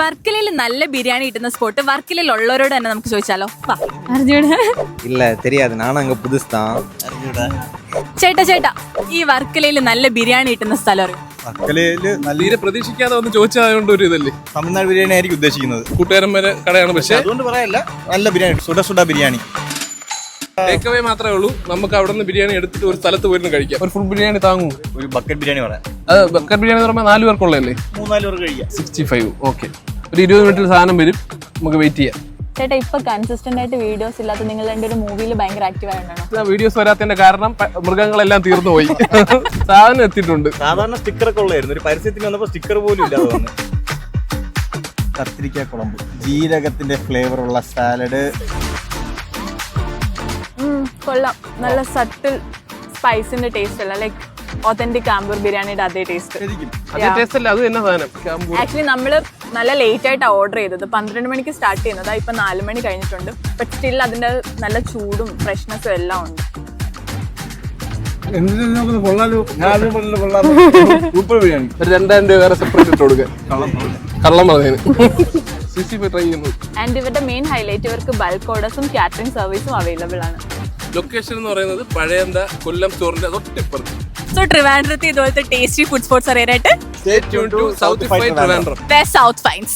വർക്കലയിൽ നല്ല ബിരിയാണി കിട്ടുന്ന സ്പോട്ട് വർക്കലയിൽ ഉള്ളവരോട് തന്നെ നമുക്ക് ചോദിച്ചാലോ? இல்ல தெரியாது, நானும் அங்க புதுசுதான். ചേട്ടാ ഈ വർക്കലയിൽ നല്ല ബിരിയാണി കിട്ടുന്ന സ്ഥലം അറിയോ? വർക്കലയില് തീരെ പ്രതീക്ഷിക്കാതെ ഒന്ന് ചോദിച്ചതുകൊണ്ട് ഒരു ഇതല്ലേ. തമിഴ്നാട് ബിരിയാണി ആയിരിക്കും ഉദ്ദേശിക്കുന്നത്. കൂട്ടുകാരൻ വരെ കടയാണ്, പക്ഷേ അതുകൊണ്ട് പറയല്ല, നല്ല ബിരിയാണി, സുഡ ബിരിയാണി. ടേക്ക് അവേ മാത്രമേ ഉള്ളൂ. നമുക്ക് അവിടെ നിന്ന് ബിരിയാണി എടുത്തിട്ട് ഒരു സ്ഥലത്ത് പോയിരുന്നു കഴിക്കാം. ഒരു ഫുൾ ബിരിയാണി താങ്ങൂ. ഒരു ബക്കറ്റ് ബിരിയാണി പറയാം. അത് ബക്കറ്റ് ബിരിയാണി എന്ന് പറയുമ്പോൾ 4 പേർക്കുള്ളതല്ലേ? 3-4 പേർക്ക് കഴിക്കാം. 65. ഓക്കെ, ഒരു 20 മിനിറ്റിൽ സാധനം വരും, നമുക്ക് വെയിറ്റ് ചെയ്യാം. ചേട്ടാ ഇപ്പൊ കൺസിസ്റ്റന്റ് ആയിട്ട് വീഡിയോസ് ഇല്ലാത്ത നിങ്ങൾ രണ്ടൊരു മൂവിയിൽ ഭയങ്കര ആക്റ്റീവ് ആയിട്ടാണോ? വീഡിയോസ് വരാത്തതിന്റെ കാരണം മൃഗങ്ങളെല്ലാം തീർന്നു പോയി. സാധനം എത്തിയിട്ടുണ്ട്. സാധാരണ സ്റ്റിക്കർ ഒക്കെ ഉള്ളായിരുന്നു, ഒരു പരസ്യത്തിന് വന്നപ്പോൾ സ്റ്റിക്കർ പോലും ഇല്ലാതെ വന്നു. കത്തിരിക്ക കുളമ്പ്, ജീരകത്തിന്റെ ഫ്ലേവർ ഉള്ള സാലഡ്. കൊള്ളാം, നല്ല സട്ടിൽ സ്പൈസിന്റെ ടേസ്റ്റ് അല്ല, ലൈക്ക് ഒതന്റിക് ആംബൂർ ബിരിയാണിയുടെ അതേ ടേസ്റ്റ്. അതേ ടേസ്റ്റ് അല്ല, അത് തന്നെ സാധനം. ആക്ച്വലി നമ്മള് നല്ല ലേറ്റ് ആയിട്ടാണ് ഓർഡർ ചെയ്തത്. 12 മണിക്ക് സ്റ്റാർട്ട് ചെയ്യുന്നത്, ഇപ്പൊ 4 മണി കഴിഞ്ഞിട്ടുണ്ട്. ബട്ട് സ്റ്റിൽ അതിന്റെ നല്ല ചൂടും ഫ്രഷ്നെസ്സും എല്ലാം ഉണ്ട്. സൂപ്പർ ബിരിയാണി. ഒരു 2000 രൂപ വേറെ സെപ്പറേറ്റ് ഇട്ട് കൊടുക്കുക. കള്ളം പറഞ്ഞതിന് ട്രൈ ചെയ്യുന്നു. ആൻഡ് ഇവരുടെ മെയിൻ ഹൈലൈറ്റ് ഇവർക്ക് ബൾക്ക് ഓർഡേഴ്സും കാറ്ററിംഗ് സർവീസും അവൈലബിൾ ആണ്. ലൊക്കേഷൻ എന്ന് പറയുന്നത് പഴയന്ത കൊല്ലം സ്റ്റോറിന്റെ തൊട്ടിപ്പുറത്ത്. സോ ട്രിവാൻഡ്രത്ത് ഇതുപോലത്തെ ടേസ്റ്റി ഫുഡ് സ്പോട്ട്സ് അറിയാനായിട്ട് Stay tuned to Southify Trivandrum. Where South finds.